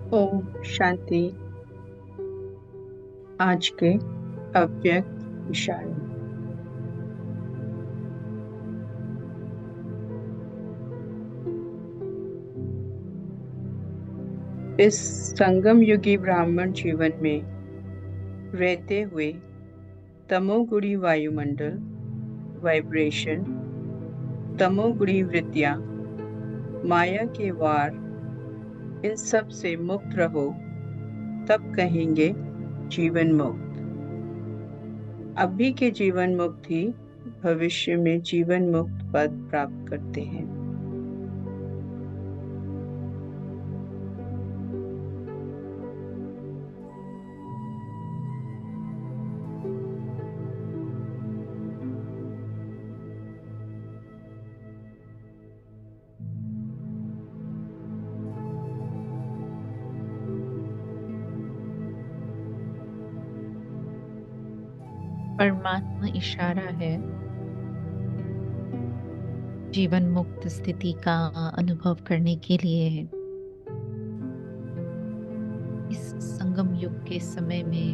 ओम शांति। आज के अव्यक्त इशारे। इस संगम युगी ब्राह्मण जीवन में रहते हुए तमोगुणी वायुमंडल वाइब्रेशन, तमोगुणी वृत्तियां, माया के वार, इन सब से मुक्त रहो, तब कहेंगे जीवन मुक्त। अभी के जीवन मुक्त ही भविष्य में जीवन मुक्त पद प्राप्त करते हैं। परमात्मा इशारा है जीवन मुक्त स्थिति का अनुभव करने के लिए। इस संगम युग के समय में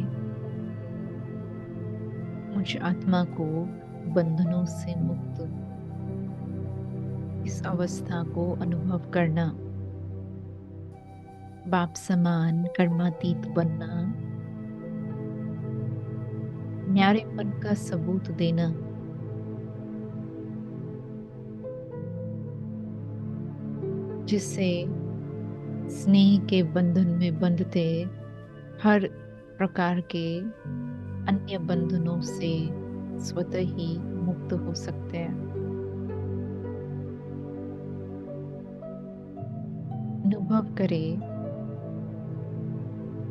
मुझ आत्मा को बंधनों से मुक्त इस अवस्था को अनुभव करना, बाप समान कर्मातीत बनना, न्यारेपन का सबूत देना, जिससे स्नेह के बंधन में बंधते हर प्रकार के अन्य बंधनों से स्वतः ही मुक्त हो सकते हैं। अनुभव करें,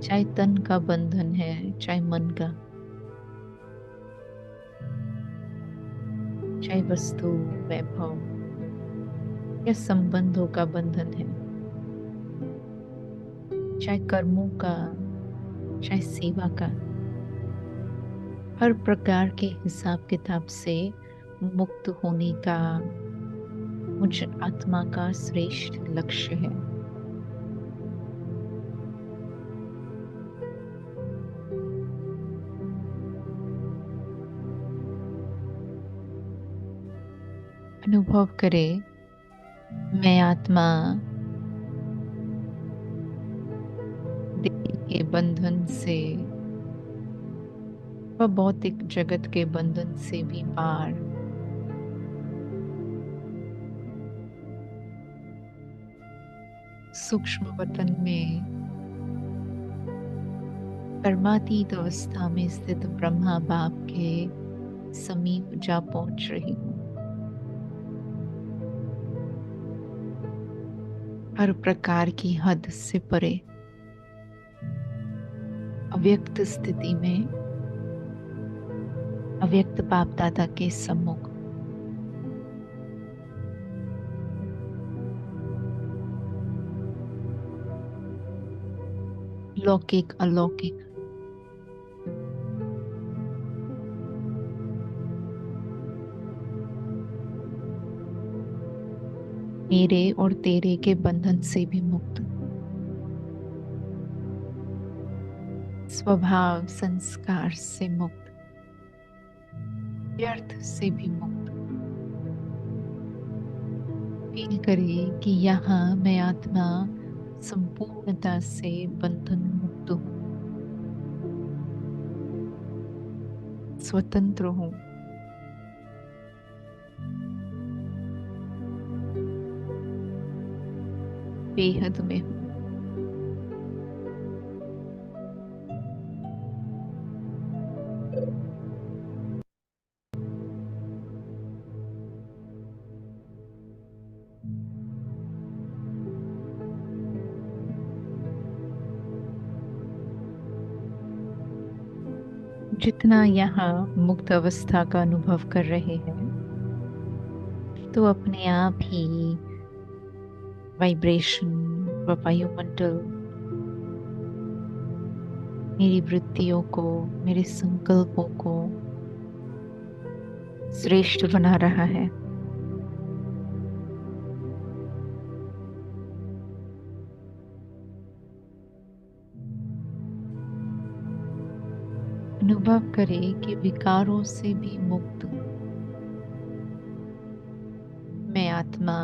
चाहे तन का बंधन है, चाहे मन का, चाहे वस्तु, वैभव या संबंधों का बंधन है, चाहे कर्मों का, चाहे सेवा का, हर प्रकार के हिसाब किताब से मुक्त होने का मुझ आत्मा का श्रेष्ठ लक्ष्य है। अनुभव करें, मैं आत्मा देह के बंधन से व भौतिक जगत के बंधन से भी पार सूक्ष्म वतन में कर्मातीत अवस्था में स्थित ब्रह्मा बाप के समीप जा पहुंच रही हूँ। हर प्रकार की हद से परे अव्यक्त स्थिति में अव्यक्त बाप दादा के सम्मुख लौकिक अलौकिक मेरे और तेरे के बंधन से भी मुक्त, स्वभाव संस्कार से मुक्त, व्यर्थ से भी मुक्त। फील करें कि यहाँ मैं आत्मा संपूर्णता से बंधन मुक्त हूँ, स्वतंत्र हूँ। बेहद में हूँ। जितना यहाँ मुक्त अवस्था का अनुभव कर रहे हैं, तो अपने आप ही वाइब्रेशन व वायुमंडल मेरी वृत्तियों को, मेरे संकल्पों को श्रेष्ठ बना रहा है। अनुभव करें कि विकारों से भी मुक्त मैं आत्मा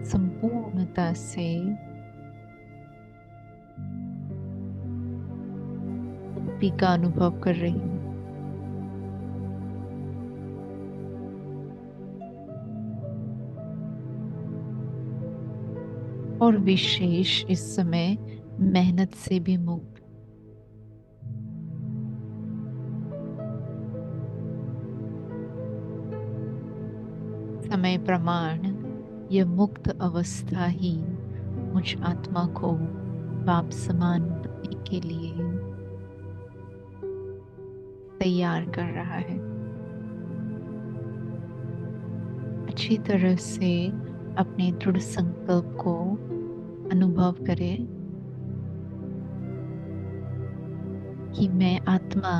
संपूर्णता से मुक्ति का अनुभव कर रही हूँ। और विशेष इस समय मेहनत से भी मुक्त समय प्रमाण यह मुक्त अवस्था ही मुझ आत्मा को बाप समान बनने के लिए तैयार कर रहा है। अच्छी तरह से अपने दृढ़ संकल्प को अनुभव करें कि मैं आत्मा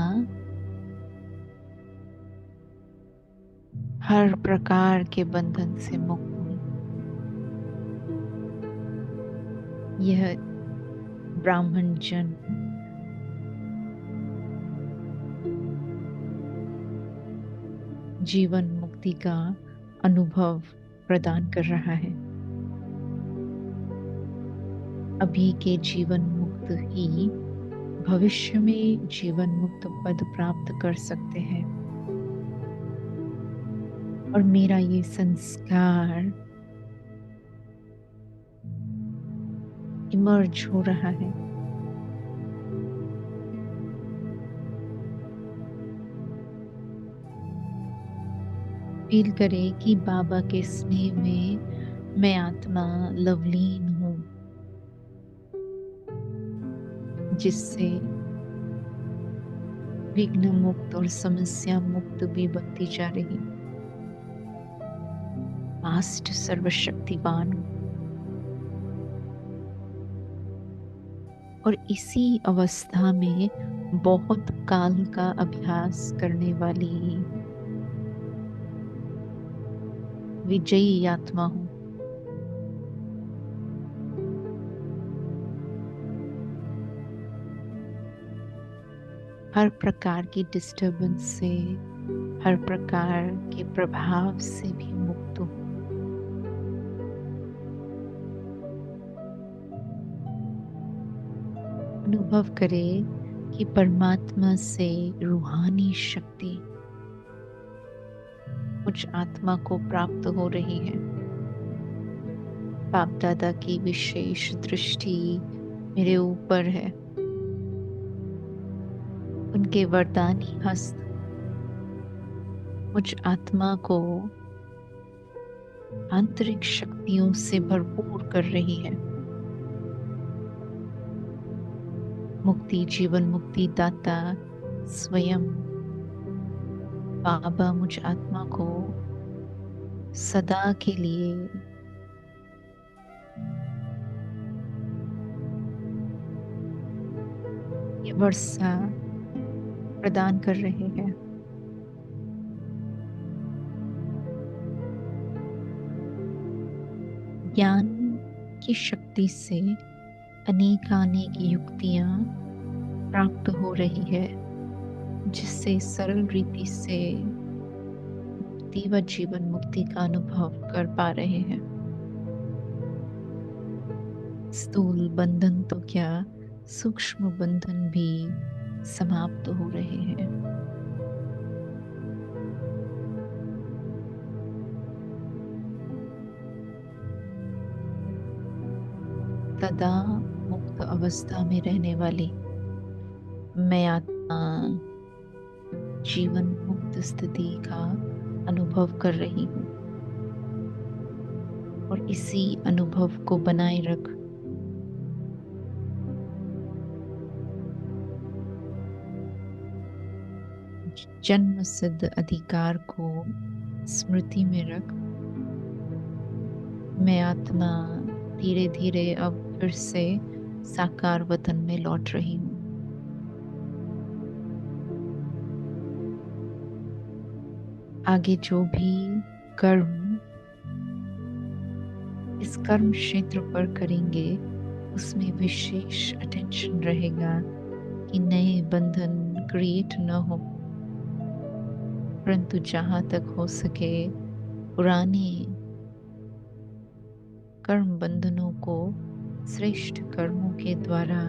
हर प्रकार के बंधन से मुक्त हूँ। यह ब्राह्मण जन जीवन मुक्ति का अनुभव प्रदान कर रहा है। अभी के जीवन मुक्त ही भविष्य में जीवन मुक्त पद प्राप्त कर सकते हैं। और मेरा ये संस्कार इमर्ज हो रहा है। फील करें कि बाबा के स्नेह में मैं आत्मा लवलीन हूँ, जिससे विघ्न मुक्त और समस्या मुक्त भी बनती जा रही। मास्ट सर्वशक्तिवान हूँ। और इसी अवस्था में बहुत काल का अभ्यास करने वाली विजयी आत्मा हूँ। हर प्रकार की डिस्टरबेंस से, हर प्रकार के प्रभाव से भी मुक्त हूँ। अनुभव करें कि परमात्मा से रूहानी शक्ति मुझ आत्मा को प्राप्त हो रही है। बाप दादा की विशेष दृष्टि मेरे ऊपर है। उनके वरदानी हस्त मुझ आत्मा को आंतरिक शक्तियों से भरपूर कर रही है। मुक्ति जीवन मुक्ति दाता स्वयं बाबा मुझ आत्मा को सदा के लिए ये वर्षा प्रदान कर रहे हैं। ज्ञान की शक्ति से अनेकानेक युक्तियां प्राप्त हो रही है, जिससे सरल रीति से मुक्ति व जीवन मुक्ति का अनुभव कर पा रहे हैं। स्थूल बंधन तो क्या, सूक्ष्म बंधन भी समाप्त हो रहे हैं। सदा मुक्त अवस्था में रहने वाली मैं आत्मा जीवन मुक्त स्थिति का अनुभव कर रही हूँ। और इसी अनुभव को बनाए रख जन्म सिद्ध अधिकार को स्मृति में रख मैं आत्मा धीरे धीरे अब फिर से साकार वतन में लौट रही हूँ। आगे जो भी कर्म इस कर्म क्षेत्र पर करेंगे उसमें विशेष अटेंशन रहेगा कि नए बंधन क्रिएट न हो, परंतु जहाँ तक हो सके पुराने कर्म बंधनों को श्रेष्ठ कर्मों के द्वारा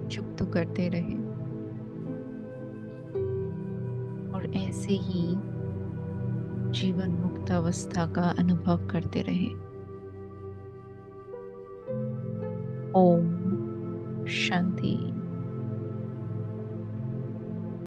चुप करते रहे और ऐसे ही जीवन मुक्त अवस्था का अनुभव करते रहे। ओम शांति।